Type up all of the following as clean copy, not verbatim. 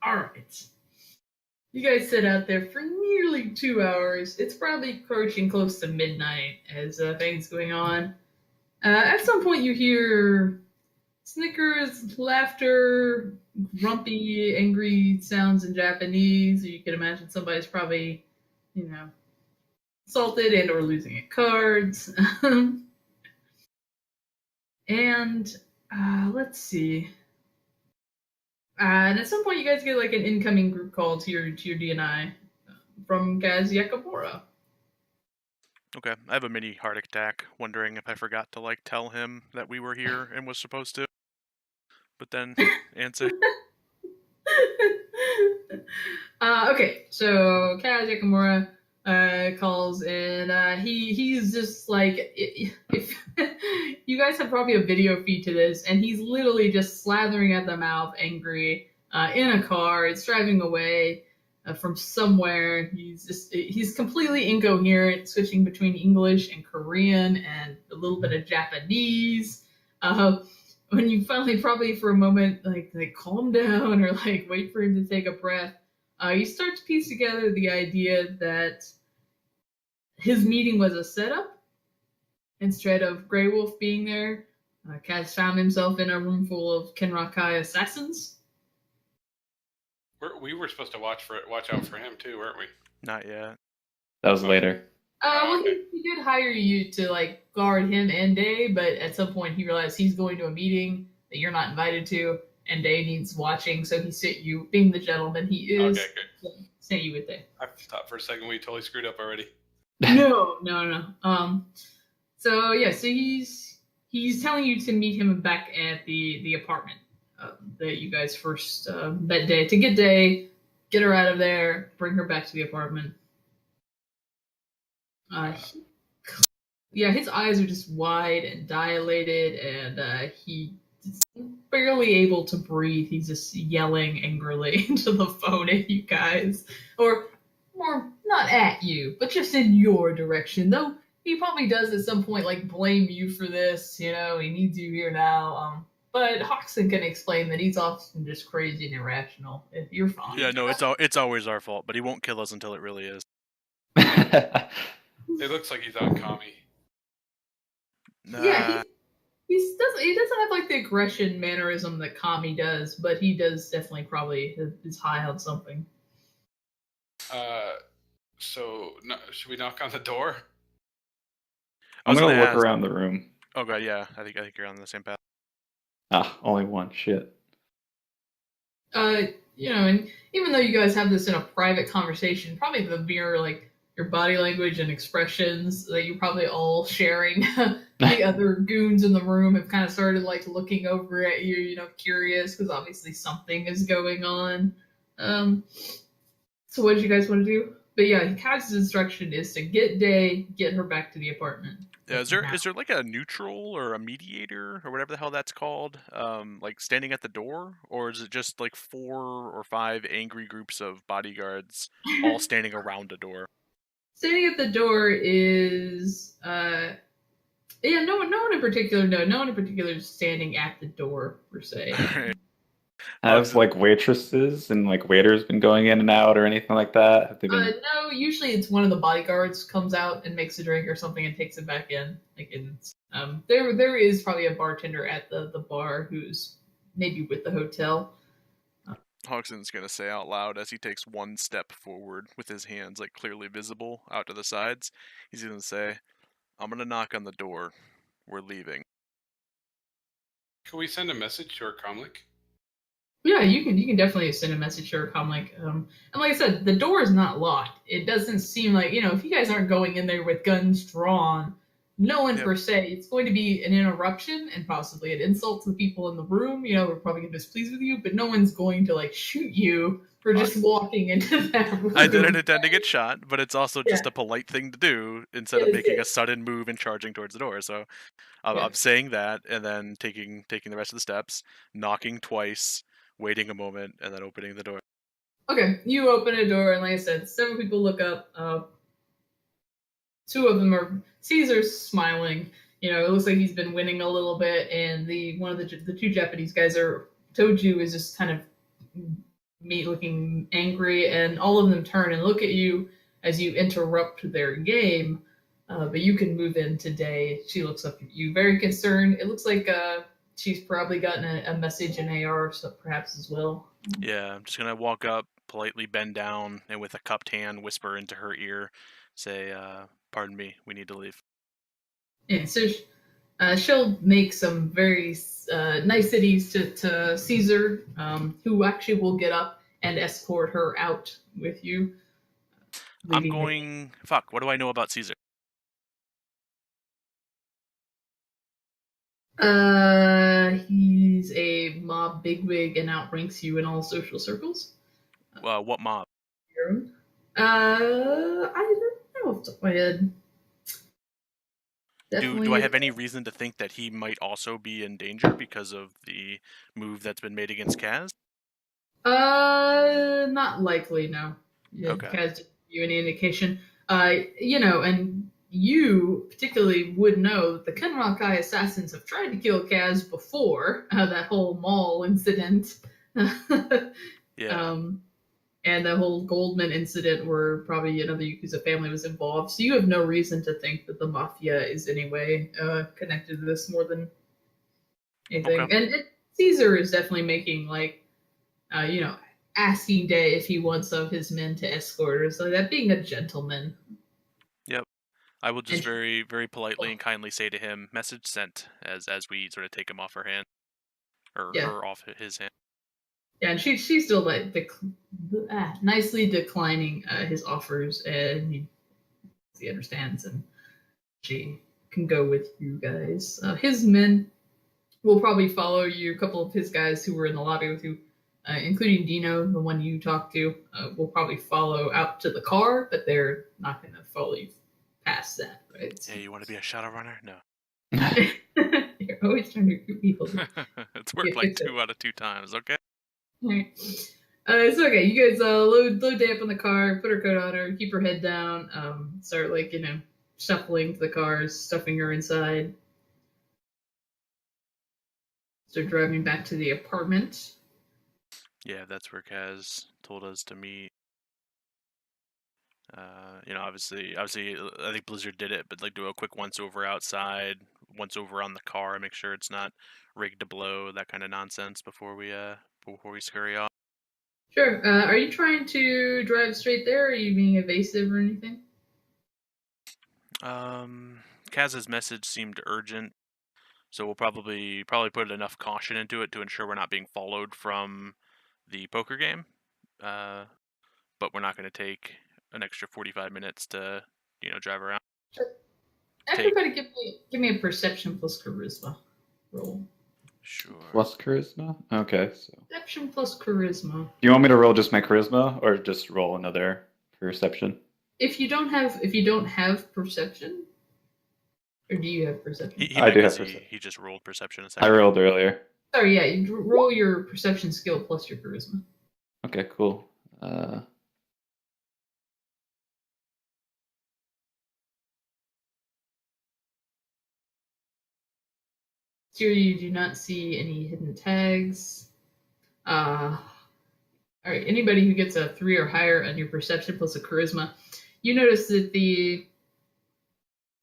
All right. You guys sit out there for nearly 2 hours. It's probably approaching close to midnight as things going on. At some point, you hear snickers, laughter, grumpy, angry sounds in Japanese. You can imagine somebody's probably, insulted and or losing at cards. And let's see. And at some point, you guys get like an incoming group call to your DNI from Kaz Yakamura. Okay, I have a mini heart attack, wondering if I forgot to tell him that we were here and was supposed to. But then answer. Okay, so Kaz Yakamura calls and he's just like, if you guys have probably a video feed to this, and he's literally just slathering at the mouth, angry, in a car. It's driving away from somewhere. He's completely incoherent, switching between English and Korean and a little bit of Japanese. When you finally, probably for a moment, like calm down or wait for him to take a breath, you start to piece together the idea that his meeting was a setup. Instead of Grey Wolf being there, Kaz found himself in a room full of Kenrakai assassins. We were supposed to watch out for him too, weren't we? Not yet. That was later. Well, he did hire you to guard him and Day, but at some point he realized he's going to a meeting that you're not invited to, and Day needs watching, so he sent you, being the gentleman he is. Okay, good. Sent you with Day. I thought for a second we totally screwed up already. No. So he's telling you to meet him back at the apartment that you guys first that day, to get Day, get her out of there, bring her back to the apartment. His eyes are just wide and dilated, and he's barely able to breathe. He's just yelling angrily into the phone at you guys, or more not at you, but just in your direction. Though he probably does at some point blame you for this. He needs you here now. But Hoxton can explain that he's often just crazy and irrational. If you're fine. Yeah, no, it's always our fault, but he won't kill us until it really is. It looks like he's on commie. Nah. Yeah, he doesn't have the aggression mannerism that Kami does, but he does definitely probably is high on something. So should we knock on the door? I'm gonna look around the room. Oh god, yeah, I think you're on the same path. Only one. Shit. And even though you guys have this in a private conversation, probably the mere your body language and expressions that you're probably all sharing, the other goons in the room have kind of started looking over at you, curious, because obviously something is going on. So what did you guys want to do? But yeah, Kaz's instruction is to get Day, get her back to the apartment. Yeah, is there a neutral or a mediator or whatever the hell that's called, standing at the door, or is it just 4 or 5 angry groups of bodyguards all standing around a door? Standing at the door is no one in particular. No one in particular is standing at the door per se. Right. Have waitresses and waiters been going in and out or anything like that? Have they been... No, usually it's one of the bodyguards comes out and makes a drink or something and takes it back in. There is probably a bartender at the bar who's maybe with the hotel. Hogson's gonna say out loud as he takes one step forward with his hands clearly visible out to the sides. He's gonna say, "I'm gonna knock on the door. We're leaving." Can we send a message to our comlink? Yeah, you can definitely send a message to her comlink. And like I said, the door is not locked. It doesn't seem if you guys aren't going in there with guns drawn, no one per se. It's going to be an interruption and possibly an insult to the people in the room. We're probably going to be displeased with you, but no one's going to shoot you for just walking into that room. I didn't intend to get shot, but it's also just a polite thing to do instead of making a sudden move and charging towards the door. So I'm saying that, and then taking the rest of the steps, knocking twice, waiting a moment, and then opening the door. Okay, you open a door, and like I said, several people look up. 2 of them are Caesar's smiling. It looks like he's been winning a little bit, and one of the 2 Japanese guys Toju is just kind of me looking angry, and all of them turn and look at you as you interrupt their game. But you can move in today. She looks up at you, very concerned. It looks like she's probably gotten a message in AR, so perhaps as well. Yeah, I'm just gonna walk up, politely bend down, and with a cupped hand, whisper into her ear, say, "Pardon me, we need to leave." Yeah, so she'll make some very niceties to Caesar, who actually will get up and escort her out with you. I'm going. Fuck. What do I know about Caesar? He's a mob bigwig and outranks you in all social circles. What mob? I don't know off the top of my head. Do I have any reason to think that he might also be in danger because of the move that's been made against Kaz? Not likely, no. Yeah, Okay. Kaz didn't give you any indication. And you particularly would know that the Kenrokai assassins have tried to kill Kaz before that whole mall incident. Yeah. And the whole Goldman incident where probably another Yakuza family was involved. So you have no reason to think that the Mafia is any way connected to this more than anything. Okay. And Caesar is definitely making, asking Day if he wants some of his men to escort her. So that being a gentleman. Yep. I will just very, very politely and kindly say to him, "Message sent," as we sort of take him off her hand. Or her off his hand. Yeah, and she's still nicely declining his offers, and he understands, and she can go with you guys. His men will probably follow you. A couple of his guys who were in the lobby with you, including Dino, the one you talked to, will probably follow out to the car, but they're not going to follow you past that, right? Hey, you want to be a Shadowrunner? No. You're always trying to recruit people. It's worked like 2 out of 2 times, okay? Alright. It's okay. You guys load Day up in the car, put her coat on her, keep her head down, start shuffling to the cars, stuffing her inside. Start driving back to the apartment. Yeah, that's where Kaz told us to meet. Obviously, I think Blizzard did it, but do a quick once over outside, once over on the car, make sure it's not rigged to blow, that kind of nonsense before we scurry off. Sure. Are you trying to drive straight there? Or are you being evasive or anything? Kaz's message seemed urgent, so we'll probably put enough caution into it to ensure we're not being followed from the poker game. But we're not going to take an extra 45 minutes to, drive around. Sure. Everybody give me a perception plus charisma roll. Sure. Plus charisma? Okay, so. Perception plus charisma. Do you want me to roll just my charisma or just roll another perception? If you don't have perception, or do you have perception? I do have perception. He just rolled perception a second. I rolled earlier. Sorry, yeah, you roll your perception skill plus your charisma. Okay, cool. Here you do not see any hidden tags. All right, anybody who gets a 3 or higher on your perception plus a charisma, you notice that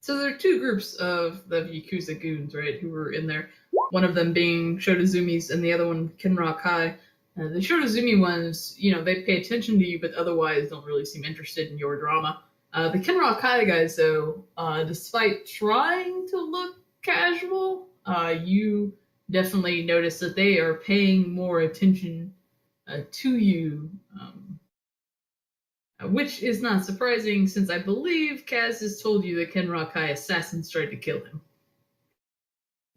so there are 2 groups of the Yakuza goons, right, who were in there. One of them being Shotozumi's and the other one Kenrokai. The Shotozumi ones, they pay attention to you, but otherwise don't really seem interested in your drama. The Kenrokai guys, though, despite trying to look casual, you definitely notice that they are paying more attention to you, which is not surprising since I believe Kaz has told you that Kenrokai assassins tried to kill him.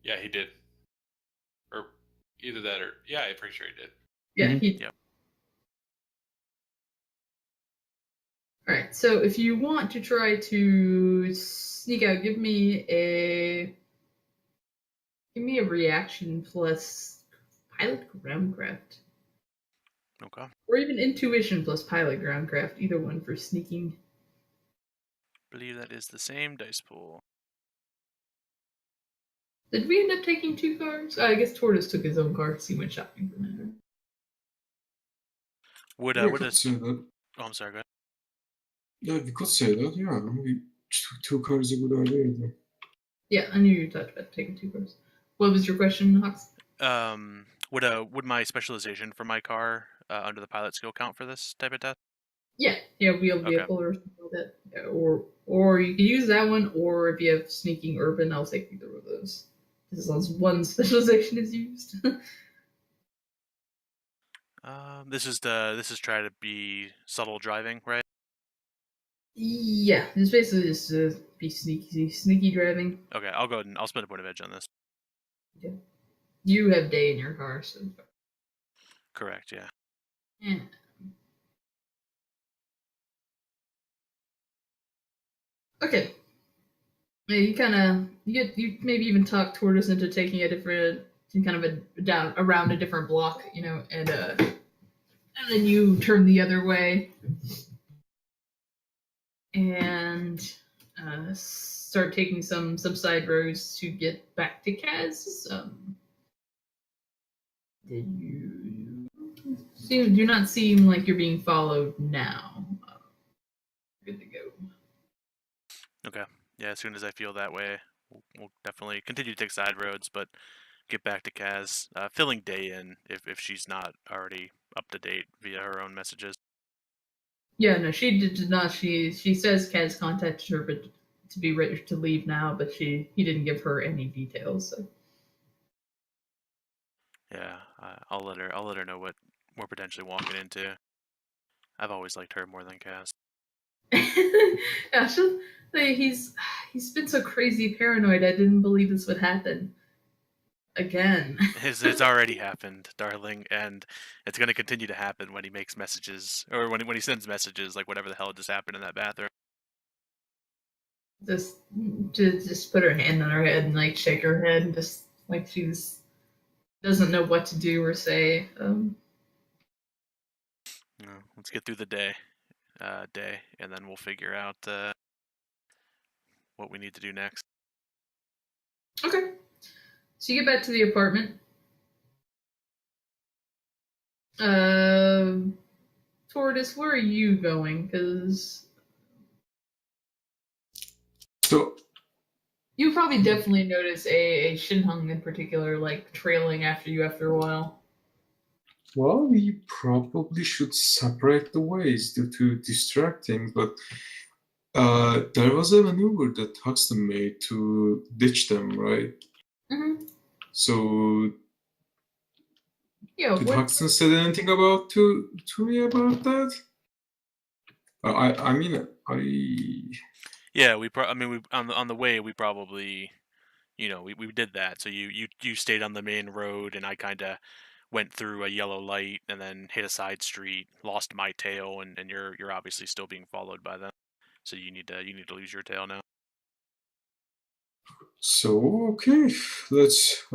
Yeah, he did. Or either that or... Yeah, I'm pretty sure he did. Yeah, Mm-hmm. he did. Yep. Alright, so if you want to try to sneak out, give me a reaction plus pilot groundcraft. Okay. Or even intuition plus pilot groundcraft, either one for sneaking. I believe that is the same dice pool. Did we end up taking 2 cars? I guess Tortoise took his own car because he went shopping for a minute. Would We would could a say that. oh, I'm sorry. Go ahead. Yeah, we could say that. Yeah, two cars is a good idea. Though. Yeah, I knew you talked about taking 2 cars. What was your question, Hawks? Would my specialization for my car under the pilot skill count for this type of test? Yeah, wheeled Okay. vehicle or something like that. Yeah, or you can use that one, or if you have sneaking urban, I'll take either of those. As long as one specialization is used. This is try to be subtle driving, right? Yeah, it's basically just be sneaky driving. Okay, I'll go ahead and I'll spend a point of edge on this. Yeah. You have day in your car, so. Correct. Yeah. Yeah. Okay. Yeah, you maybe even talk Tortoise into taking a different kind of down around a different block, and then you turn the other way and start taking some side roads to get back to Kaz. Do not seem like you're being followed now. Good to go. Okay. Yeah, as soon as I feel that way, we'll definitely continue to take side roads, but get back to Kaz, filling Day in if she's not already up to date via her own messages. Yeah, no, she did not. She says Kaz contacted her, but to be ready to leave now, but he didn't give her any details. So. Yeah, I'll let her know what we're potentially walking into. I've always liked her more than Kaz. Yeah, he's been so crazy paranoid. I didn't believe this would happen again. It's already happened, darling, and it's going to continue to happen when he makes messages or when he sends messages, like whatever the hell just happened in that bathroom. Just put her hand on her head and like shake her head, and just like she's doesn't know what to do or say. Let's get through the day, and then we'll figure out what we need to do next. Okay. So you get back to the apartment. Tortoise, where are you going? Because So you probably definitely notice a Shinhung in particular, like trailing after you after a while. well, we probably should separate the ways due to distracting, but there was a maneuver that Huxton made to ditch them, right? Mm-hmm. So Yeah. did Huxton say anything to me about that? Yeah, we on the way we probably, we did that. So you stayed on the main road, and I kind of went through a yellow light and then hit a side street, lost my tail, and you're obviously still being followed by them. So you need to lose your tail now. So okay, let's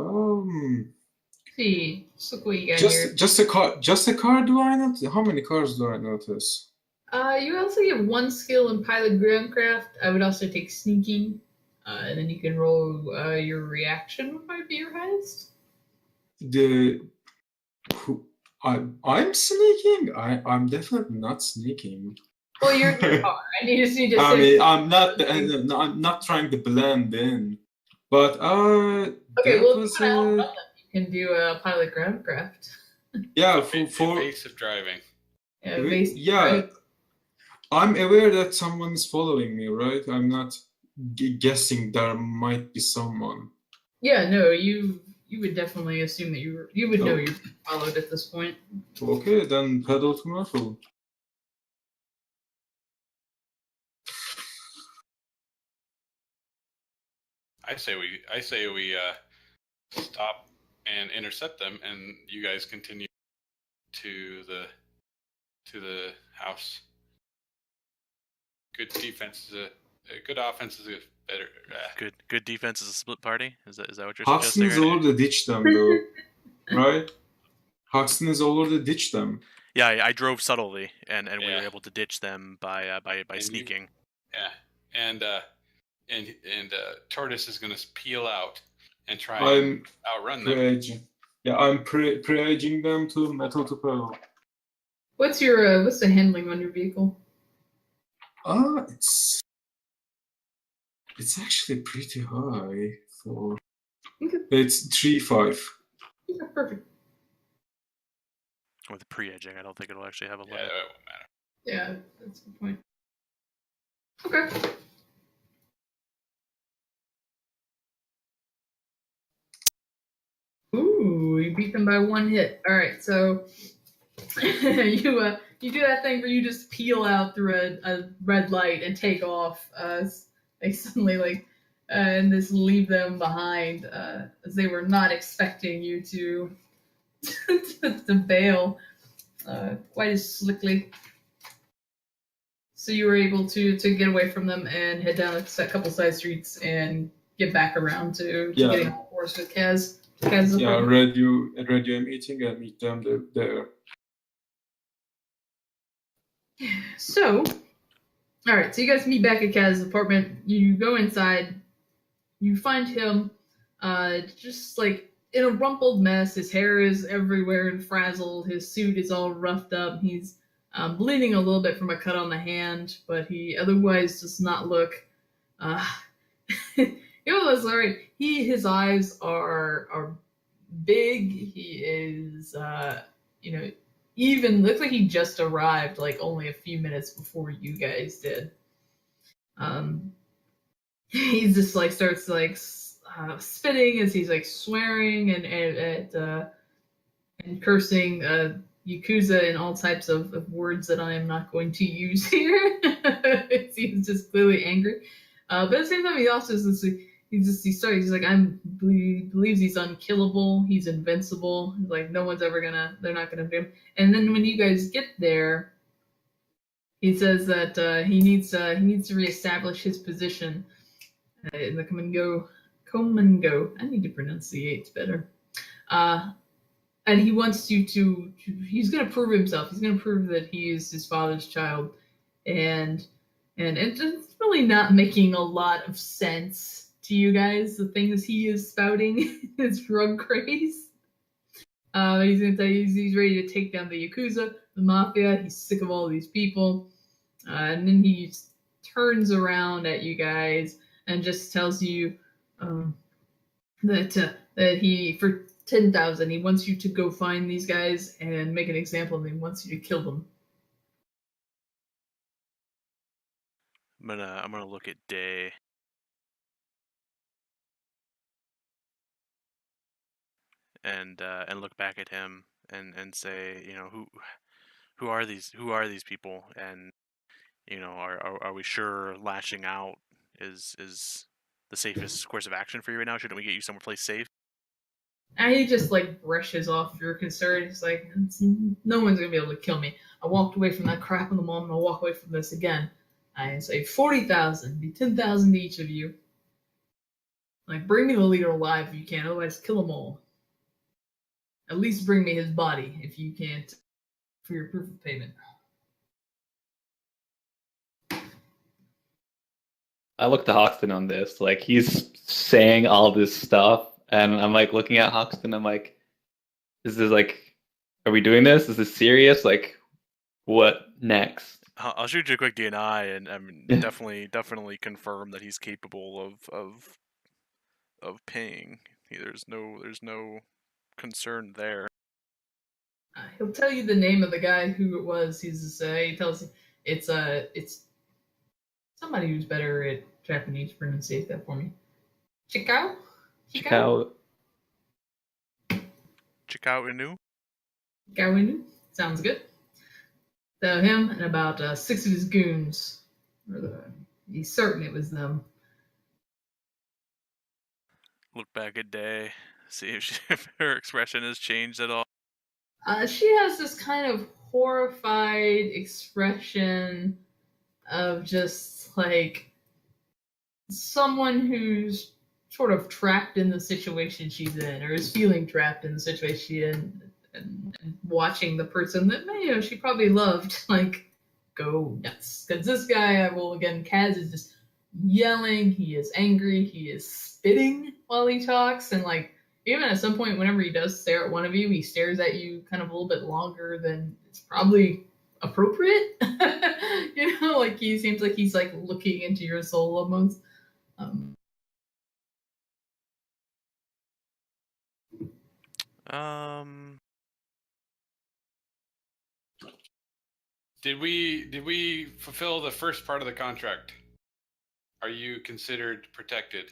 See, look what you got here. Just a car. Do I not? How many cars do I notice? You also get 1 skill in pilot groundcraft. I would also take sneaking, and then you can roll your reaction, which might be your highest. I'm sneaking. I'm definitely not sneaking. Well, you're in your car. I need to I mean, I'm not trying to blend in, but okay. Well, if you want to help them, you can do a pilot groundcraft. Yeah, for evasive driving. Yeah, I'm aware that someone is following me, right? I'm not guessing there might be someone. Yeah, no, you would definitely assume that you would know you're followed at this point. Okay, then pedal to metal. I say we stop and intercept them, and you guys continue to the house. Good defense is a good offense is a better. Good defense is a split party. Is that what you're suggesting? Huxton is already ditched them, though, right? Huxton has already ditched them. Yeah, I drove subtly, and we were able to ditch them by sneaking. And Tortoise is going to peel out and try and outrun them. Yeah, I'm pre-aging them to metal to pedal. What's the handling on your vehicle? It's actually pretty high for. Okay. It's 3.5. Yeah, perfect. With the pre-edging, I don't think it'll actually have a Yeah, limit. it won't matter. Yeah, that's a good point. Okay. Ooh, you beat them by 1 hit. All right, so you do that thing where you just peel out through a red light and take off. They suddenly and just leave them behind, as they were not expecting you to to bail quite as slickly. So you were able to get away from them and head down a couple side streets and get back around to getting on the horse with Kaz. Yeah, radio meeting and meet them there. So, all right. So you guys meet back at Kaz's apartment. You go inside. You find him, just like in a rumpled mess. His hair is everywhere and frazzled. His suit is all roughed up. He's bleeding a little bit from a cut on the hand, but he otherwise does not look. It was alright. His eyes are big. He is, even looks like he just arrived like only a few minutes before you guys did. He's just like starts like spitting as he's like swearing and cursing Yakuza in all types of words that I am not going to use here. He's just clearly angry, but at the same time he also is he's like believes he's unkillable, he's invincible, like no one's ever they're not gonna do him. And then when you guys get there, he says that he needs to reestablish his position in the come and go. I need to pronunciate better. And he wants you to. He's going to prove himself. He's going to prove that he is his father's child, and it's really not making a lot of sense to you guys. The things he is spouting, his drug craze. He's going to tell you he's ready to take down the Yakuza, the Mafia. He's sick of all these people, and then he turns around at you guys and just tells you that he, for 10,000, he wants you to go find these guys and make an example of them. He wants you to kill them. I'm gonna look at Day. And look back at him and say, who are these people, and are we sure lashing out is the safest course of action for you right now? Shouldn't we get you someplace safe? And he just like brushes off your concern. He's like, no one's gonna be able to kill me. I walked away from that crap in the mall, and I'll walk away from this again. I say 40,000, be 10,000 to each of you. Like, bring me the leader alive if you can, otherwise kill them all. At least bring me his body if you can't, for your proof of payment. I look to Hoxton on this. Like, he's saying all this stuff, and I'm like looking at Hoxton. I'm like, is this like, are we doing this? Is this serious? Like, what next? I'll shoot you a quick DNI, and I mean, definitely confirm that he's capable of paying. There's no concern there. He'll tell you the name of the guy who it was. He tells you it's somebody who's better at Japanese. Pronunciate that for me. Chikao Inu? Inu? Sounds good. So him and about 6 of his goons. He's certain it was them. Look back at Day, see if her expression has changed at all. She has this kind of horrified expression of just like someone who's sort of trapped in the situation she's in, or is feeling trapped in the situation she's in, and watching the person that she probably loved like go nuts. Because this guy, Kaz is just yelling. He is angry. He is spitting while he talks, and like even at some point, whenever he does stare at one of you, he stares at you kind of a little bit longer than it's probably appropriate. Like he seems like he's like looking into your soul almost. Did we fulfill the first part of the contract? Are you considered protected?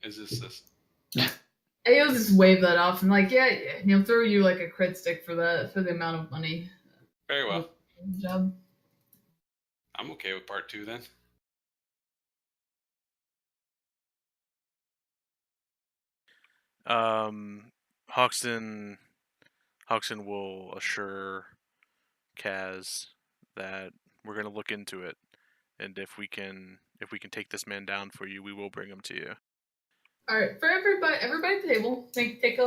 Is this? He'll just wave that off and like, yeah, and he'll throw you like a crit stick for the amount of money. Very well. Good job. I'm okay with part 2 then. Hoxton will assure Kaz that we're going to look into it, and if we can take this man down for you, we will bring him to you. All right, for everybody at the table, take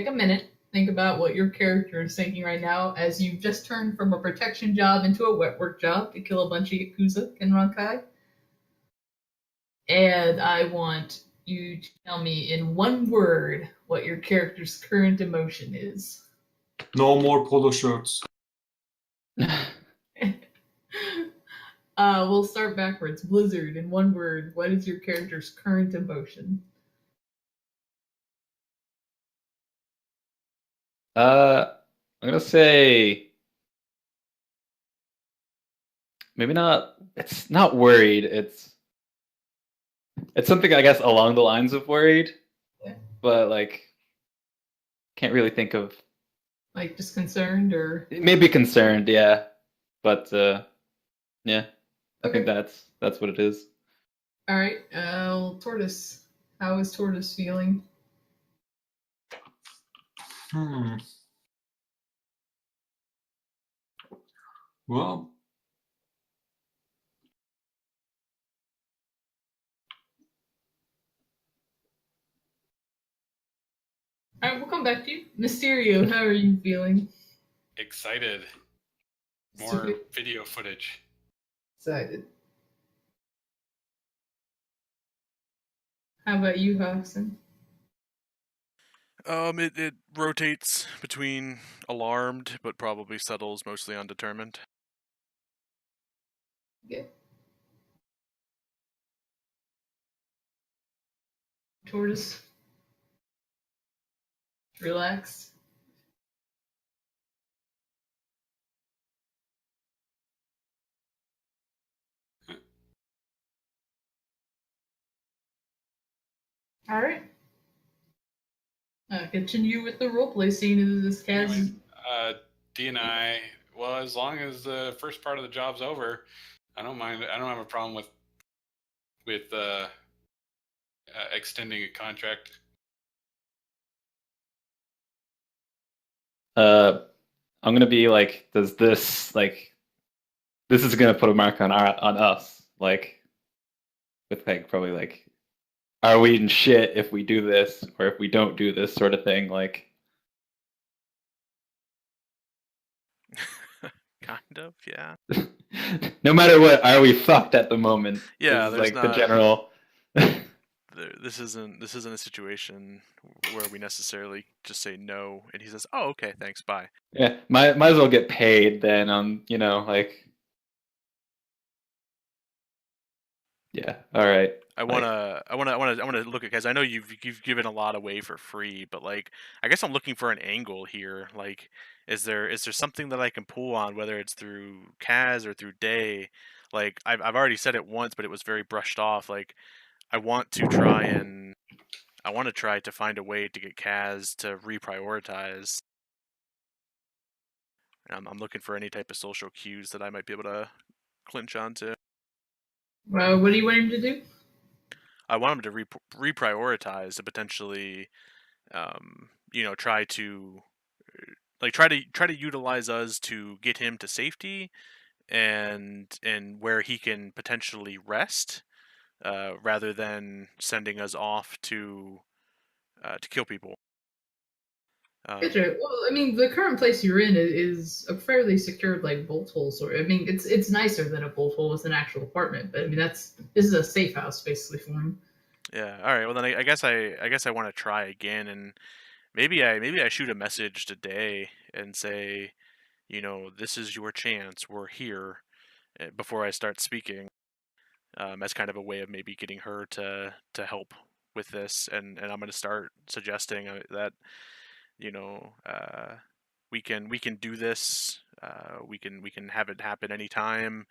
a minute. Think about what your character is thinking right now as you've just turned from a protection job into a wet work job to kill a bunch of Yakuza in Rankai. And I want you to tell me in one word what your character's current emotion is. No more polo shirts. We'll start backwards. Blizzard, in one word, what is your character's current emotion? I'm gonna say maybe not. It's not worried. It's something I guess along the lines of worried, Yeah. But like can't really think of. Like just concerned or maybe concerned, yeah. But yeah, I think Okay. that's what it is. All right, Tortoise. How is Tortoise feeling? Well, All right, we'll come back to you. Mysterio, how are you feeling? Excited. More video footage. Excited. How about you, Hobson? It rotates between alarmed, but probably settles mostly undetermined. Yeah. Tortoise. Relax. All right. Continue with the roleplay scene of this Kaz. Anyway, D and I. Well, as long as the first part of the job's over, I don't mind. I don't have a problem with extending a contract. I'm gonna be like, does this this is gonna put a mark on us, like with like probably like, are we in shit if we do this or if we don't do this sort of thing, like. Kind of, yeah. No matter what, are we fucked at the moment? Yeah, is there's like not the general. This isn't a situation where we necessarily just say no, and he says, "Oh, okay, thanks, bye." Yeah, might as well get paid then on like. Yeah. All right. I wanna look at, because I know you've given a lot away for free, but like I guess I'm looking for an angle here. Like, is there something that I can pull on, whether it's through Kaz or through Day? Like I've already said it once, but it was very brushed off. Like I want to try to find a way to get Kaz to reprioritize. I'm looking for any type of social cues that I might be able to clinch onto. What do you want him to do? I want him to reprioritize to potentially, try to utilize us to get him to safety, and where he can potentially rest, rather than sending us off to kill people. Gotcha. Well, I mean, the current place you're in is a fairly secured, like bolt hole sort. I mean, it's nicer than a bolt hole with an actual apartment, but I mean, this is a safe house basically for him. Yeah. All right. Well, then I guess I want to try again, and maybe I shoot a message today and say, this is your chance. We're here. Before I start speaking, as kind of a way of maybe getting her to help with this, and I'm going to start suggesting that we can do this. We can have it happen anytime.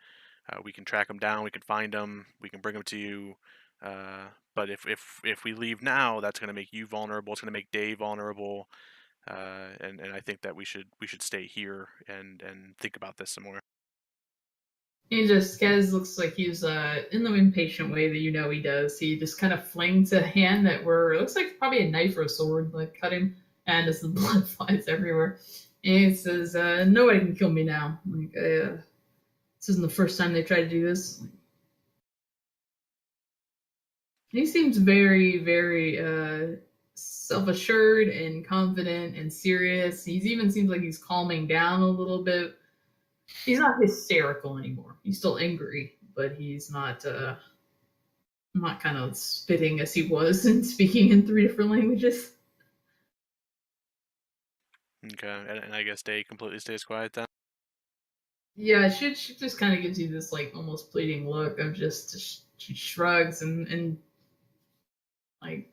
We can track them down. We can find them. We can bring them to you. But if we leave now, that's going to make you vulnerable. It's going to make Dave vulnerable. And I think that we should stay here and think about this some more. Kaz looks like he's in the impatient way that he does. He just kind of flings a hand it looks like probably a knife or a sword, like cut him, and as the blood flies everywhere. And he says, "Nobody can kill me now. Like, this isn't the first time they tried to do this." He seems very, very self-assured and confident and serious. He even seems like he's calming down a little bit. He's not hysterical anymore. He's still angry, but he's not kind of spitting as he was and speaking in 3 different languages. Okay, and I guess Day completely stays quiet then. Yeah, she just kind of gives you this like almost pleading look of just she shrugs and like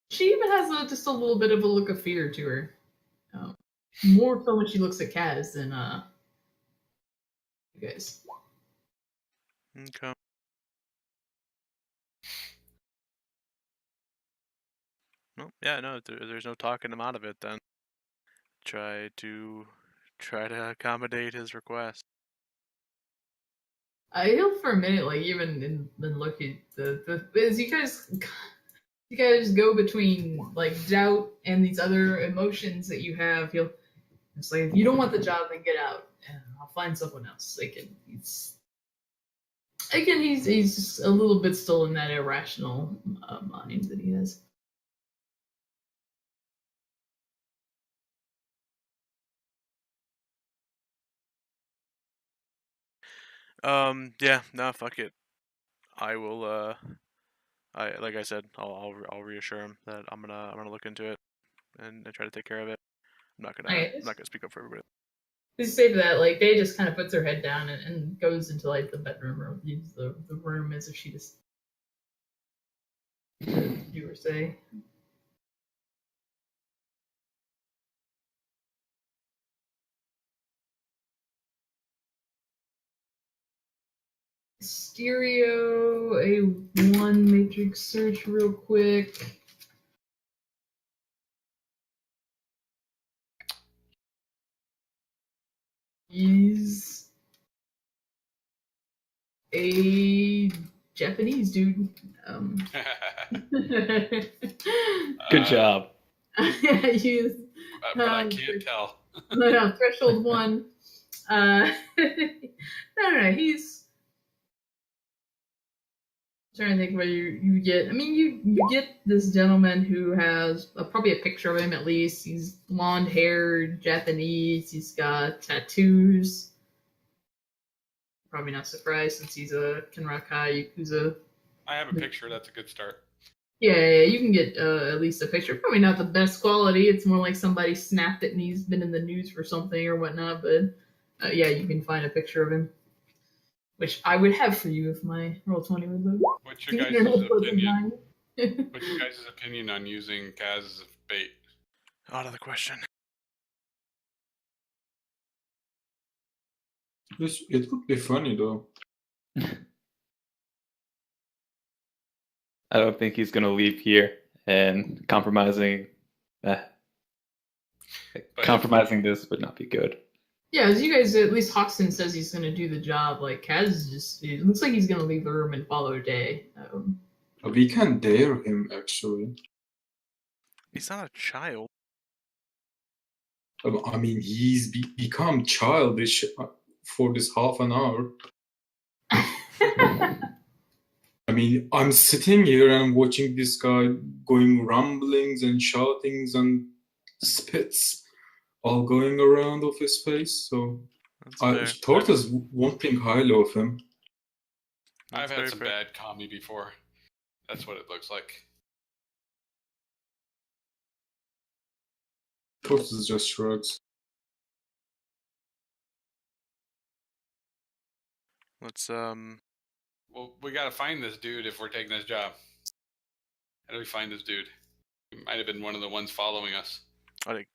she even has just a little bit of a look of fear to her. More so when she looks at Kaz than you guys. Okay. Well, yeah, no, there's no talking him out of it then. Try to accommodate his request. I feel for a minute, like even in looking the as you guys go between like doubt and these other emotions that you have. It's like if you don't want the job, then get out, and I'll find someone else. He's just a little bit still in that irrational mind that he has. Yeah, no, fuck it. I will. Like I said, I'll reassure him that I'm gonna look into it and try to take care of it. I'm not gonna speak up for everybody. Just say that, like, Day just kind of puts her head down and goes into like the bedroom or leaves the room as if she just you were saying. Stereo A1 matrix search real quick. He's a Japanese dude. Good job. He's, but I can't tell. No, threshold 1. No, he's I'm trying to think where you get. I mean, you get this gentleman who has probably a picture of him at least. He's blonde haired, Japanese. He's got tattoos. Probably not surprised since he's a Kenrakai Yakuza. I have a picture. That's a good start. Yeah, you can get at least a picture. Probably not the best quality. It's more like somebody snapped it and he's been in the news for something or whatnot. But yeah, you can find a picture of him, which I would have for you if my Roll20 would load. What's your guys' opinion? What's your guys' opinion on using Kaz as bait? Out of the question. It would be funny though. I don't think he's gonna leave here and compromising. Compromising this would not be good. Yeah, as you guys, at least Hoxton says he's going to do the job. Like Kaz it looks like he's going to leave the room and follow Day. We can dare him actually. He's not a child. I mean, he's become childish for this half an hour. I mean, I'm sitting here and I'm watching this guy going rumblings and shoutings and spits all going around of his face. So Tortoise won't think highly of him. I've had some bad comedy before. That's what it looks like. Tortoise just shrugs. Let's Well, we gotta find this dude if we're taking this job. How do we find this dude? He might have been one of the ones following us.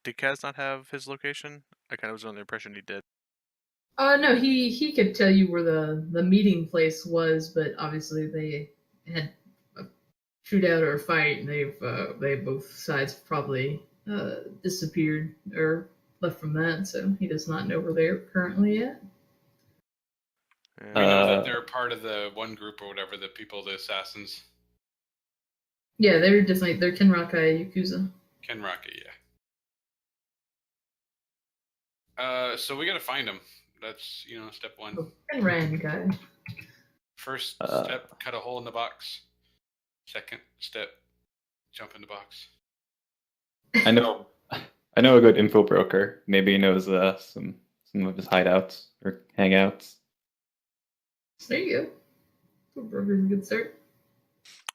did Kaz not have his location? I kind of was under the impression he did. No, he could tell you where the meeting place was, but obviously they had a shootout or a fight, and they both sides probably disappeared or left from that, so he does not know where they're currently at. We know that they're part of the one group or whatever, the people, the assassins. Yeah, they're Kenrakai Yakuza. Kenrakai, yeah. So we gotta find him. That's, step one. Kenran guy. First step, cut a hole in the box. Second step, jump in the box. I know a good info broker. Maybe he knows some of his hideouts or hangouts. There you go. Broker's a good start.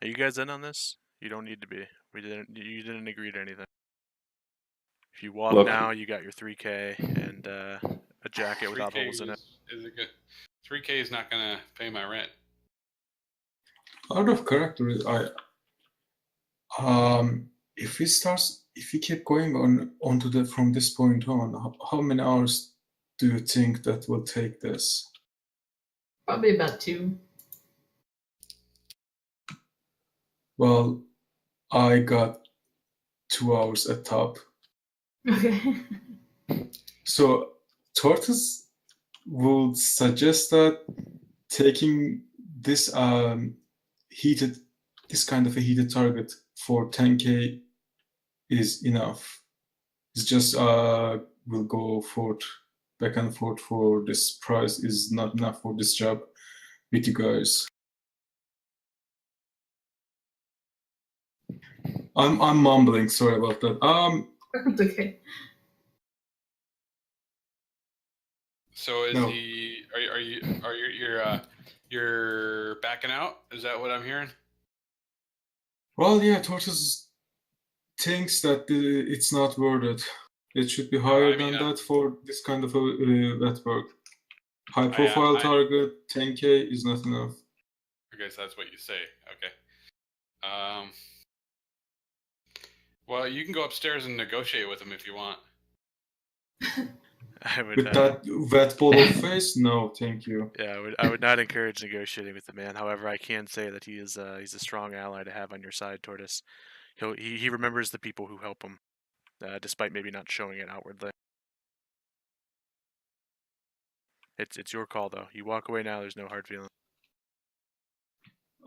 Are you guys in on this? You don't need to be. You didn't agree to anything. If you walk now, you got your 3K and a jacket without holes in it. Is it good? 3K is not gonna pay my rent. Out of character, if we keep going on from this point on, how many hours do you think that will take this? Probably about 2. Well, I got 2 hours at top. Okay. So Tortoise would suggest that taking this kind of a heated target for 10K is enough. It's just we'll go back and forth for this price is not enough for this job with you guys. I'm mumbling. Sorry about that. It's okay. So is No. you're backing out? Is that what I'm hearing? Well, yeah, Tortoise thinks that it's not worth it. It should be higher than that for this kind of a network. High profile target, 10K is not enough. I guess that's what you say. Okay. Well, you can go upstairs and negotiate with him if you want. With that wet ball of face, no, thank you. Yeah, I would not encourage negotiating with the man. However, I can say that he's a strong ally to have on your side, Tortoise. He remembers the people who help him, despite maybe not showing it outwardly. It's your call though. You walk away now. There's no hard feelings.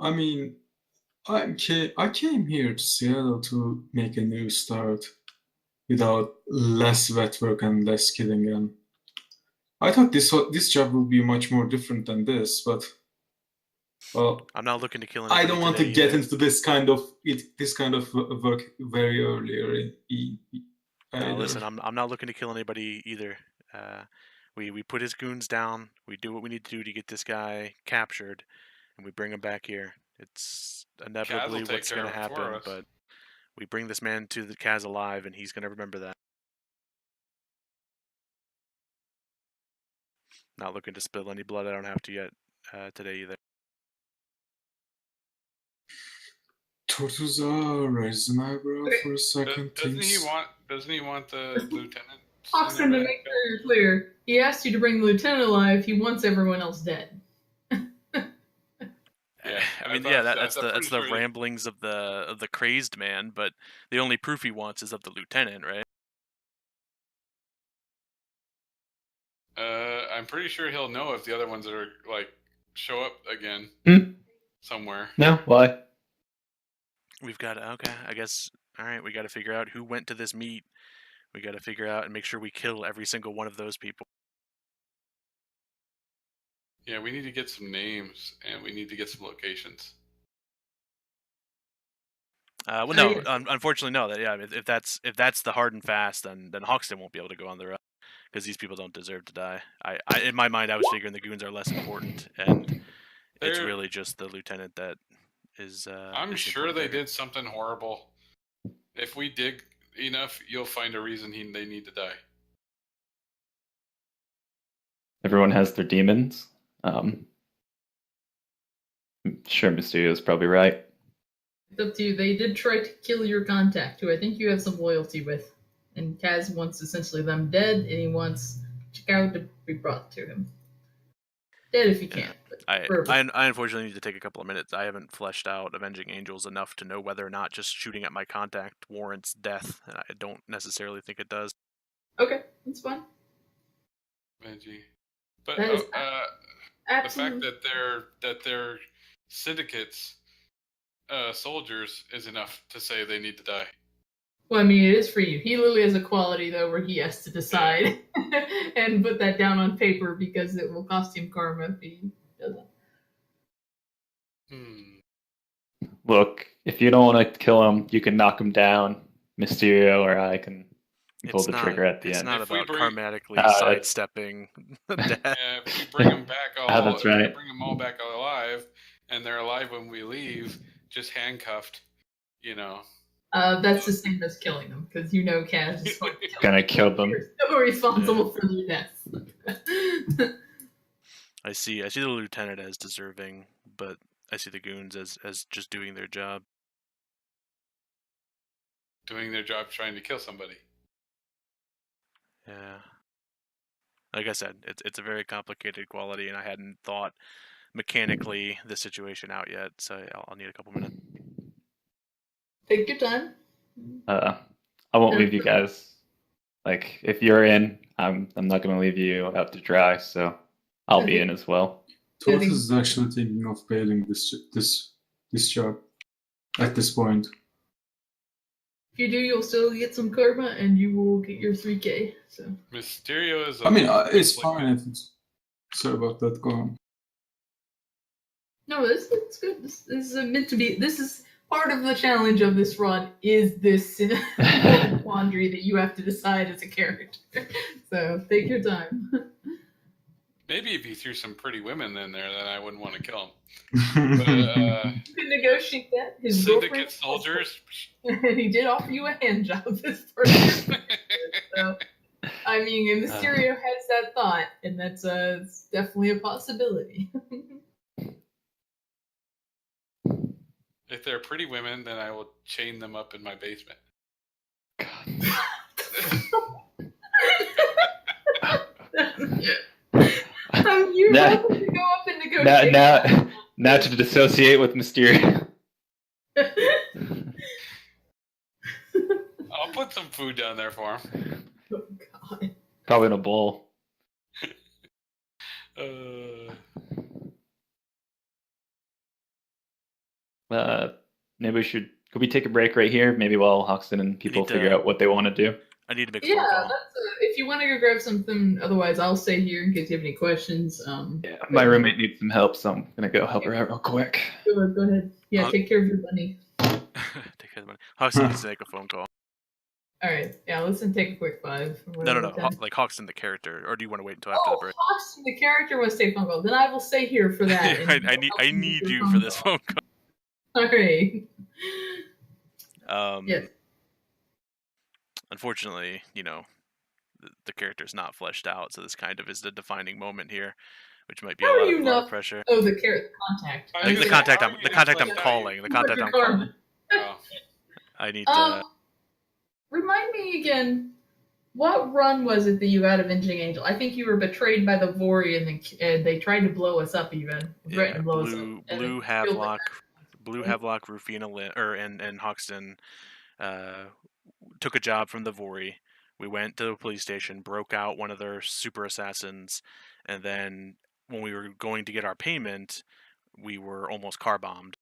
I mean, I came here to Seattle to make a new start without less wet work and less killing. And I thought this job would be much more different than this, but well, I'm not looking to kill anybody. I don't want to get into this kind of work very early. No, listen, I'm not looking to kill anybody either. We put his goons down. We do what we need to do to get this guy captured, and we bring him back here. It's inevitably what's going to happen, but we bring this man to the Kaz alive, and he's going to remember that. Not looking to spill any blood. I don't have to yet today either. Tortoise, raise an eyebrow for a second, Doesn't please. he want the lieutenant? Austin, to make sure you're clear, he asked you to bring the lieutenant alive. He wants everyone else dead. Yeah, I mean, that's the ramblings of the crazed man, but the only proof he wants is of the lieutenant, right? I'm pretty sure he'll know if the other ones are show up again somewhere. No, why? We've got okay. I guess all right. We got to figure out who went to this meet. We got to figure out and make sure we kill every single one of those people. Yeah, we need to get some names and we need to get some locations. Well, no, unfortunately, no. If that's the hard and fast, then Hoxton won't be able to go on the route because these people don't deserve to die. I in my mind, I was figuring the goons are less important, and it's really just the lieutenant that is. I'm sure they did something horrible. If we dig enough, you'll find a reason they need to die. Everyone has their demons. I'm sure Mysterio's probably right. It's up to you. They did try to kill your contact, who I think you have some loyalty with. And Kaz wants essentially them dead, and he wants Chikao to be brought to him. Dead if you can. I unfortunately need to take a couple of minutes. I haven't fleshed out Avenging Angels enough to know whether or not just shooting at my contact warrants death, and I don't necessarily think it does. Okay, that's fine. Benji. But That is the fact that they're syndicates soldiers is enough to say they need to die. Well, I mean, it is for you. He literally has a quality, though, where he has to decide and put that down on paper because it will cost him karma if he doesn't. Look, if you don't want to kill him, you can knock him down. Mysterio or I can pull the trigger at the end. It's not about karmatically sidestepping death. If we bring them back all, that's right. If we bring them all back alive, and they're alive when we leave, just handcuffed, you know. That's the same as killing them, because you know Kaz is gonna kill them. You're still responsible for their deaths. I see the lieutenant as deserving, but I see the goons as just doing their job. Doing their job trying to kill somebody. Yeah. Like I said, it's a very complicated quality, and I hadn't thought mechanically the situation out yet, so I'll need a couple minutes. Take your time. I won't leave you guys. Like, if you're in, I'm not gonna leave you out to dry, so I'll be in as well. Tortoise is actually thinking of bailing this job at this point. If you do, you'll still get some karma, and you will get your 3K. So Mysterio is. It's fine if it's. Sorry about that. Go on. No, it's good. This is meant to be. This is part of the challenge of this run. Is this quandary that you have to decide as a character? So take your time. Maybe if he threw some pretty women in there, then I wouldn't want to kill him. But, you can negotiate that. His syndicate soldiers. And he did offer you a hand job this person. So, I mean, and Mysterio has that thought, and that's it's definitely a possibility. If they're pretty women, then I will chain them up in my basement. You have to go up and negotiate. Now to dissociate with Mysterio. I'll put some food down there for him. Oh, God. Probably in a bowl. Maybe could we take a break right here? Maybe while Hoxton and people figure out what they want to do. I need to make a phone call. If you want to go grab something, otherwise I'll stay here in case you have any questions. My roommate needs some help, so I'm gonna go help her out real quick. Go ahead. Yeah, take care of your bunny. Take care of the bunny. Hoxton needs to make a phone call. All right. Yeah, listen. Take a quick 5. No. Like Hoxton the character, or do you want to wait until after the break? Hoxton the character wants to take a phone call. Then I will stay here for that. I need you for this phone call. All right. Yes. Unfortunately, the character's not fleshed out, so this kind of is the defining moment here, which might be a lot of pressure. Oh, the contact. The contact I'm calling. The contact I'm calling. Oh. I need to. Remind me again, what run was it that you got Avenging Angel? I think you were betrayed by the Vori, and they tried to blow us up even. Yeah, Blue Havelock, Rufina, and Hoxton took a job from the Vori. We went to the police station, broke out one of their super assassins, and then when we were going to get our payment, we were almost car bombed.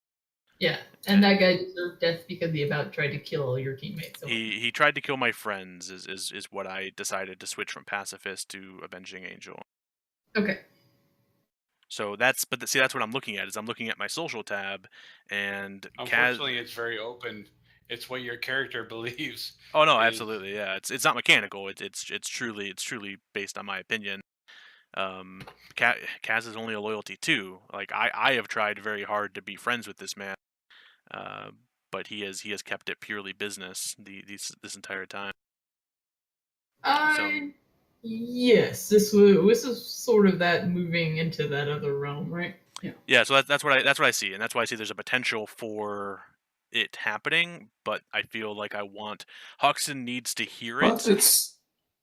Yeah, and that guy deserved death because he about tried to kill all your teammates. So. He tried to kill my friends. Is what I decided to switch from pacifist to Avenging Angel. Okay. So that's what I'm looking at. Is I'm looking at my social tab, and unfortunately, it's very open. It's what your character believes. Oh no, absolutely, yeah. It's not mechanical. It's truly based on my opinion. Kaz is only a loyalty too. Like I have tried very hard to be friends with this man, but he has kept it purely business this entire time. Yes, this was sort of that moving into that other realm, right? Yeah. Yeah, so that's what I see, and that's why I see there's a potential for it happening, but I feel like Hoxton needs to hear But it.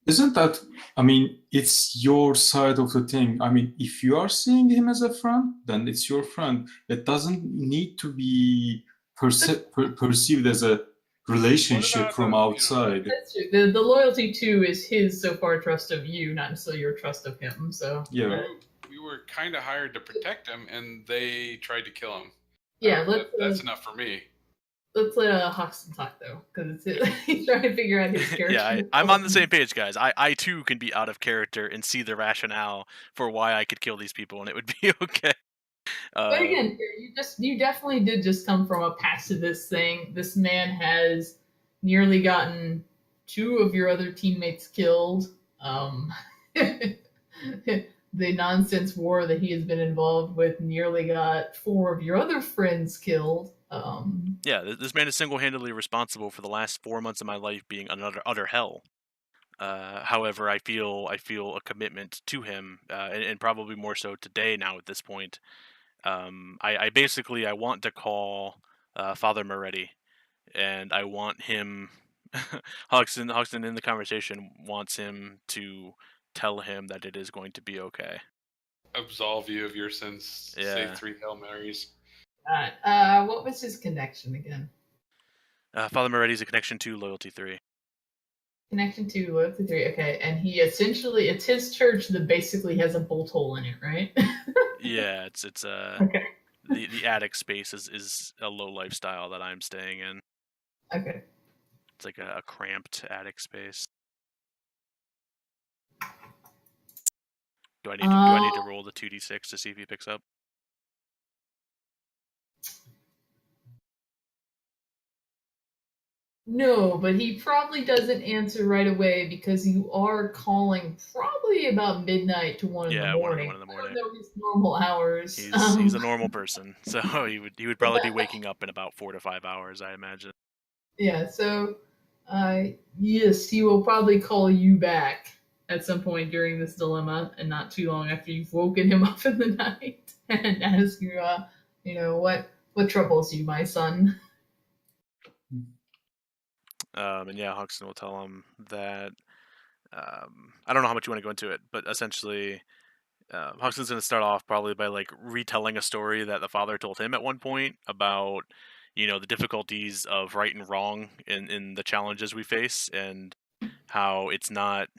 isn't that, I mean, it's your side of the thing. I mean, if you are seeing him as a friend, then it's your friend. It doesn't need to be perceived as a relationship from outside. That's true. The loyalty too is his so far trust of you, not necessarily your trust of him. So yeah, we were kind of hired to protect him, and they tried to kill him. Yeah, that's enough for me. Let's let Hoxton talk though, because he's trying to figure out his character. Yeah, I'm on the same page, guys. I too can be out of character and see the rationale for why I could kill these people, and it would be okay. But again, you definitely did just come from a pacifist thing. This man has nearly gotten 2 of your other teammates killed. The nonsense war that he has been involved with nearly got 4 of your other friends killed. Yeah, this man is single-handedly responsible for the last 4 months of my life being utter hell. However, I feel a commitment to him, and probably more so today now at this point. I basically want to call Father Moretti, and I want him. Hoxton in the conversation wants him to tell him that it is going to be okay. Absolve you of your sins. Yeah. Say 3 Hail Marys. What was his connection again? Father Moretti is a connection to Loyalty 3. Connection to Loyalty 3, okay. And he essentially, it's his church that basically has a bolt hole in it, right? Yeah, it's okay. The attic space is a low lifestyle that I'm staying in. Okay. It's like a cramped attic space. Do I need to roll the 2d6 to see if he picks up? No, but he probably doesn't answer right away because you are calling probably about midnight to 1 in the morning. 1 in the morning. I don't know his normal hours. He's a normal person, so he would probably be waking up in about 4 to 5 hours, I imagine. Yeah, so yes, he will probably call you back at some point during this dilemma, and not too long after you've woken him up in the night and ask you, what troubles you, my son. And yeah, Hoxton will tell him that. I don't know how much you want to go into it, but essentially, Hoxton's going to start off probably by like retelling a story that the father told him at one point about, the difficulties of right and wrong in the challenges we face, and how it's not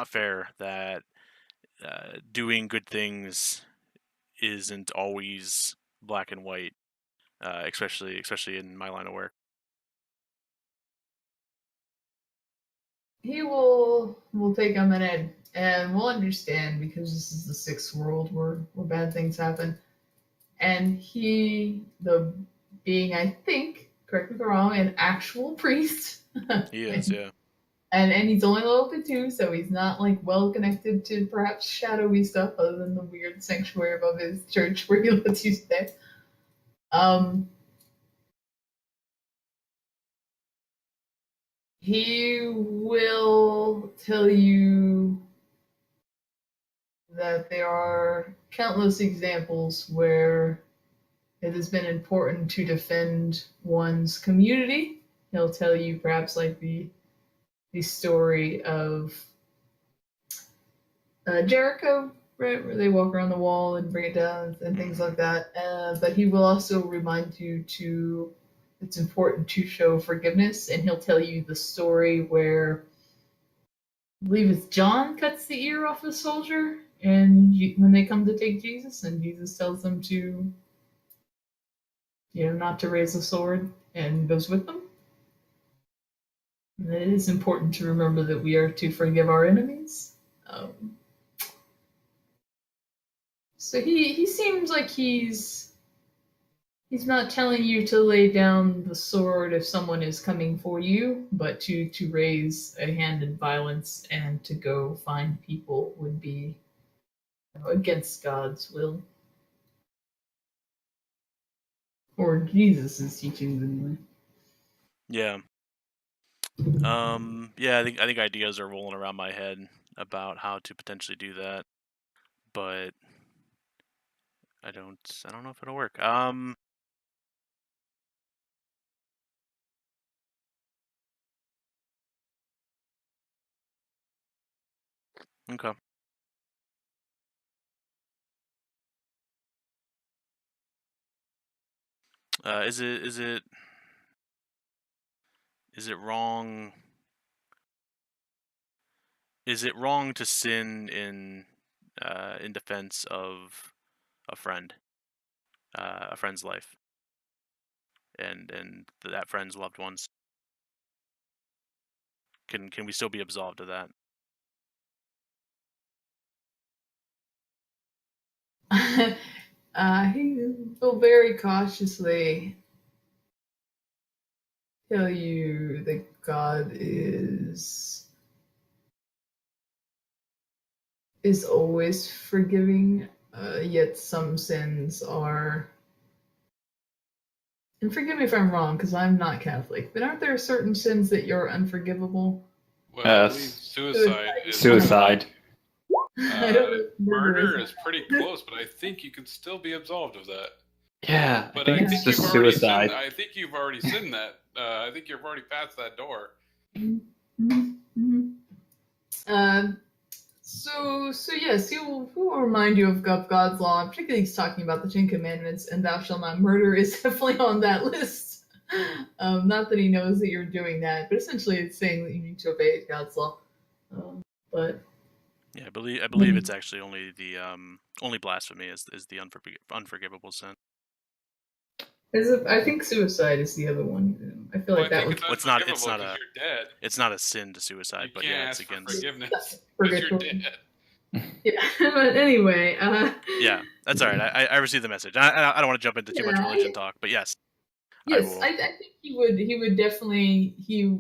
fair that doing good things isn't always black and white, especially in my line of work. He will take a minute and we'll understand because this is the 6th world where bad things happen. And he, the being, I think, correct me if I'm wrong, an actual priest. He is, yeah. And he's only level 2, so he's not like well connected to perhaps shadowy stuff other than the weird sanctuary above his church where he lets you stay. He will tell you that there are countless examples where it has been important to defend one's community. He'll tell you perhaps like the story of Jericho, right, where they walk around the wall and bring it down and things like that. But he will also remind you it's important to show forgiveness, and he'll tell you the story where I believe it's John cuts the ear off a soldier, and when they come to take Jesus, and Jesus tells them to, not to raise the sword, and goes with them. And it is important to remember that we are to forgive our enemies. So he seems like he's not telling you to lay down the sword if someone is coming for you, but to raise a hand in violence and to go find people would be against God's will. Or Jesus' teachings anyway. Yeah. Yeah, I think ideas are rolling around my head about how to potentially do that, but I don't know if it'll work. Okay. Is it wrong? Is it wrong to sin in defense of a friend's life and that friend's loved ones? Can we still be absolved of that? He will very cautiously tell you that God is always forgiving, yet some sins are. And forgive me if I'm wrong, because I'm not Catholic, but aren't there certain sins that you're unforgivable? Well, I believe suicide is Suicide. I don't murder is pretty close, but I think you can still be absolved of that. Yeah, But I think it's just suicide. I think you've already sinned that. I think you've already passed that door. So yes, he will remind you of God's law. Particularly, he's talking about the Ten Commandments, and "Thou shalt not murder" is definitely on that list. Not that he knows that you're doing that, but essentially, it's saying that you need to obey God's law. But yeah, I believe it's actually only the only blasphemy is the unforgivable sin. I think suicide is the other one. I feel like that was. It's not you're dead. It's not a sin to suicide, You but can't yeah, ask it's for against forgiveness because you're dead. Yeah, but anyway. Yeah, that's all right. I received the message. I don't want to jump into too much religion talk, but yes. Yes, I think he would definitely he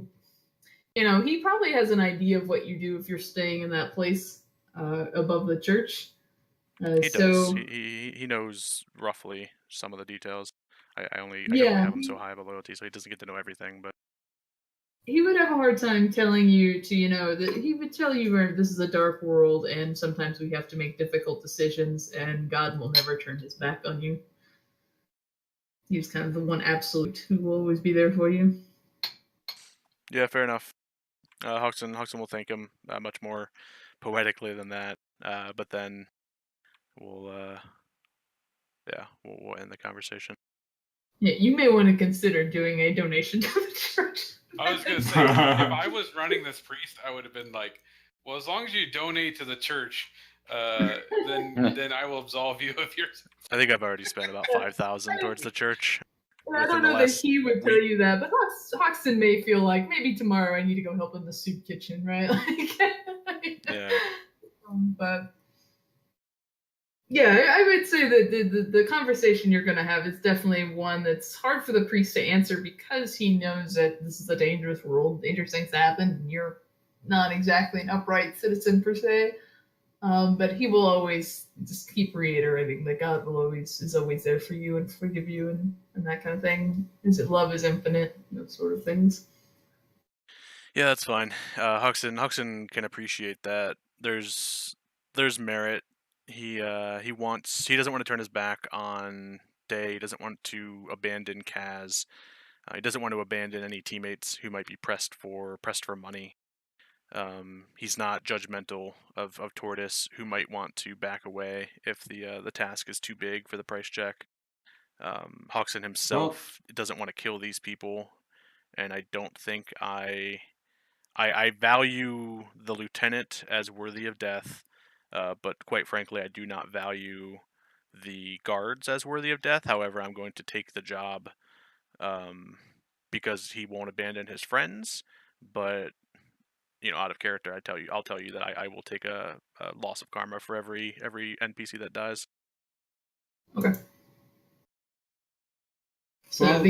probably has an idea of what you do if you're staying in that place above the church. He does. He knows roughly some of the details. I can only have him so high of a loyalty, so he doesn't get to know everything. But he would have a hard time telling you that he would tell you this is a dark world and sometimes we have to make difficult decisions and God will never turn his back on you. He's kind of the one absolute who will always be there for you. Yeah, fair enough. Huxon will thank him much more poetically than that. But then we'll end the conversation. Yeah, you may want to consider doing a donation to the church. I was gonna say, if I was running this priest, I would have been like, well, as long as you donate to the church, then I will absolve you of your. I think I've already spent about 5,000 towards the church. I don't know that he would tell you that, but Hoxton may feel like maybe tomorrow I need to go help in the soup kitchen, right? Yeah. But yeah, I would say that the conversation you're going to have is definitely one that's hard for the priest to answer because he knows that this is a dangerous world, dangerous things happen, and you're not exactly an upright citizen per se. But he will always just keep reiterating that God is always there for you and forgive you and that kind of thing. His love is infinite, those sort of things. Yeah, that's fine. Huxon can appreciate that. There's merit. He doesn't want to turn his back on Day. He doesn't want to abandon Kaz. He doesn't want to abandon any teammates who might be pressed for money. He's not judgmental of Tortoise, who might want to back away if the task is too big for the price check. Hoxton himself doesn't want to kill these people, and I don't think I value the lieutenant as worthy of death, but quite frankly, I do not value the guards as worthy of death. However, I'm going to take the job because he won't abandon his friends, but out of character, I'll tell you that I will take a loss of karma for every NPC that dies. Okay. So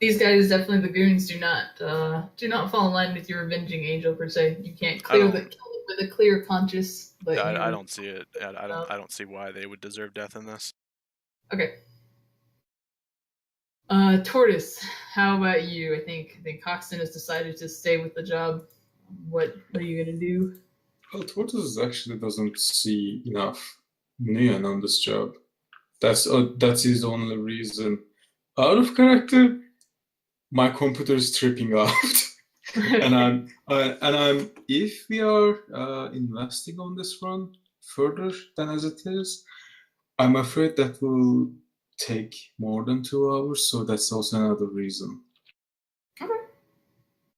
these guys, definitely the goons, do not fall in line with your avenging angel per se. You can't kill them with a clear conscience. But I don't see it. I don't see why they would deserve death in this. Okay. Tortoise, how about you? I think Hoxton has decided to stay with the job. What are you gonna do? Well, Tortoise actually doesn't see enough neon on this job. That's his only reason. Out of character, my computer is tripping out, and I'm if we are investing on this run further than as it is, I'm afraid that will take more than 2 hours. So that's also another reason. Okay.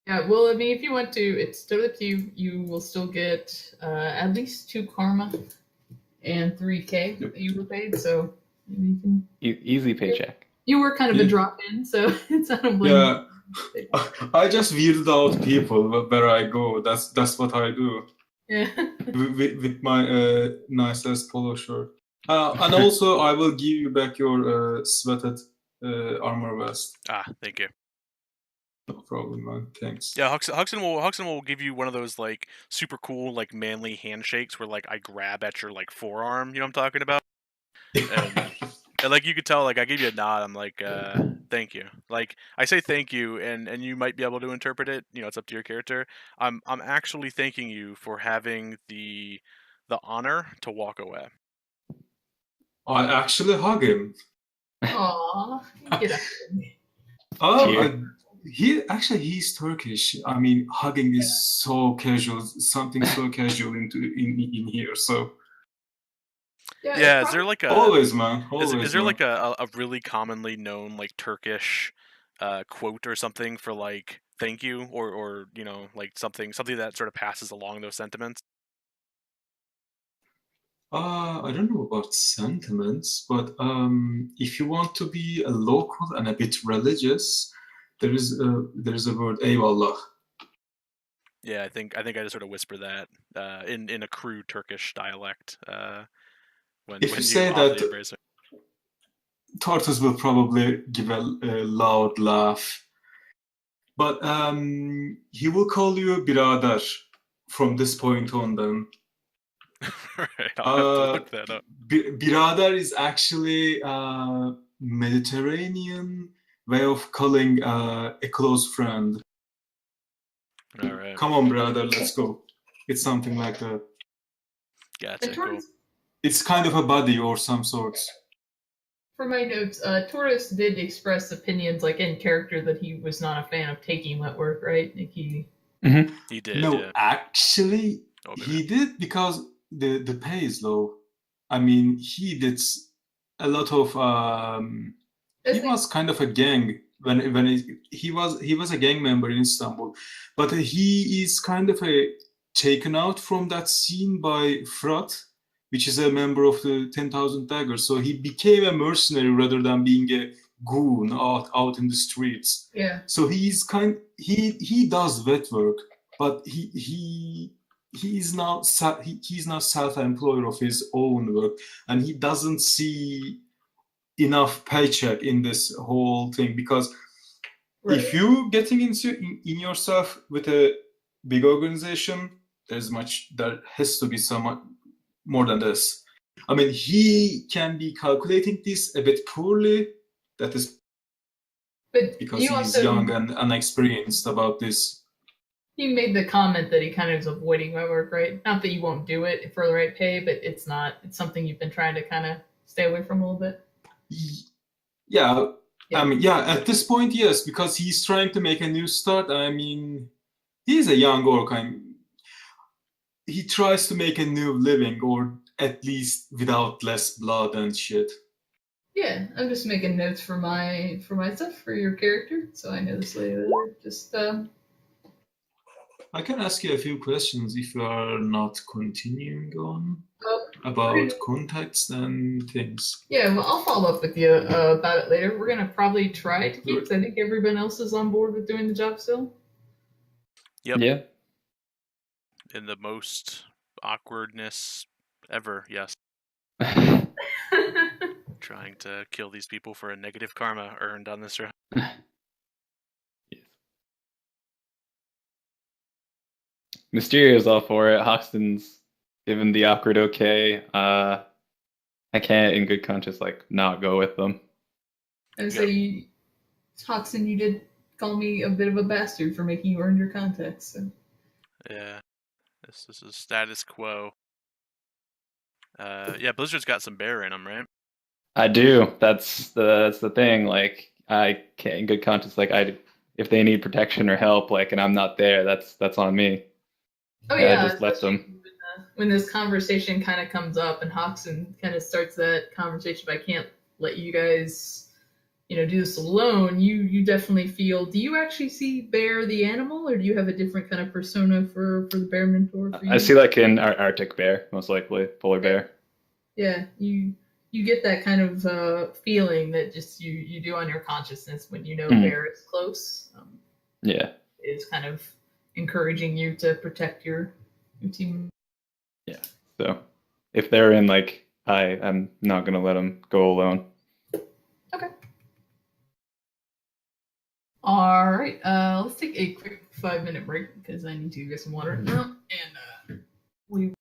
Yeah, well, I mean, if you want to, it's totally up to you. You will still get at least 2 karma and 3K that you were paid, so you can. Easy paycheck. You were kind of a drop in, so it's I don't blame Yeah, you. I just weirded out people where I go. That's what I do. Yeah. with my nice ass polo shirt. And also, I will give you back your sweated armor vest. Thank you. No problem, man. Thanks. Yeah, Huxton will give you one of those like super cool like manly handshakes where like I grab at your like forearm. You know what I'm talking about? And like you could tell, like I gave you a nod. I'm like, thank you. Like I say thank you, and you might be able to interpret it. You know, it's up to your character. I'm actually thanking you for having the honor to walk away. I actually hug him. Aww, get up. He's Turkish. I mean, hugging is so casual, something so casual in here. So yeah, is there like a always, man? Always, is there man. like a really commonly known like Turkish quote or something for like thank you or you know like something that sort of passes along those sentiments? I don't know about sentiments, but if you want to be a local and a bit religious, there is a word Eyvallah. Yeah, I think I just sort of whisper that in a crude Turkish dialect. When If you you say offer that, the embrace. Tortoise will probably give a loud laugh, but he will call you birader from this point on. Then. Right, I'll have to look that up. Birader is actually a Mediterranean way of calling a close friend. All right. Come on, brother, let's go. It's something like that. Gotcha. Cool. It's kind of a buddy or some sorts. For my notes, Tortoise did express opinions, like in character, that he was not a fan of taking wet work, right? Like he did. No, yeah. Actually, he did because the pay is low. I mean, he did a lot of. He was kind of a gang when he was a gang member in Istanbul, but he is kind of taken out from that scene by Fırat, which is a member of the 10,000 Daggers. So he became a mercenary rather than being a goon out in the streets. Yeah. So he does wet work, but he's now self-employed of his own work, and he doesn't see enough paycheck in this whole thing because if you getting into in yourself with a big organization, there has to be some more than this. I mean, he can be calculating this a bit poorly. That is because he's young and unexperienced about this. He made the comment that he kind of is avoiding my work, right? Not that you won't do it for the right pay, but it's something you've been trying to kind of stay away from a little bit. Yeah. I mean, at this point, yes, because he's trying to make a new start. I mean, he's a young orc. He tries to make a new living, or at least without less blood and shit. Yeah, I'm just making notes for my stuff for your character, so I know this later. Just I can ask you a few questions if you are not continuing on about contacts and things. Yeah, well, I'll follow up with you about it later. We're gonna probably try to keep, because I think everyone else is on board with doing the job still. Yep. Yeah. In the most awkwardness ever, yes. Trying to kill these people for a negative karma earned on this round. Yes. Mysterio's all for it. Hoxton's given the awkward okay. I can't in good conscience like not go with them. And so Toxin, you did call me a bit of a bastard for making you earn your contacts. So. Yeah, this is status quo. Yeah, Blizzard's got some bear in them, right? I do. That's the thing. Like I can't, in good conscience, like if they need protection or help, like, and I'm not there, that's on me. Oh yeah, I just let them. When this conversation kind of comes up and Hoxton kind of starts that conversation, but I can't let you guys, do this alone. You definitely feel. Do you actually see Bear the animal, or do you have a different kind of persona for the Bear mentor? For you? I see like an Arctic bear, most likely polar bear. Yeah, you get that kind of feeling that just you do on your consciousness when you know Bear is close. Yeah, is kind of encouraging you to protect your team. Yeah. So if they're in, like, I'm not gonna let them go alone. Okay. All right. Let's take a quick 5-minute break because I need to get some water now, and we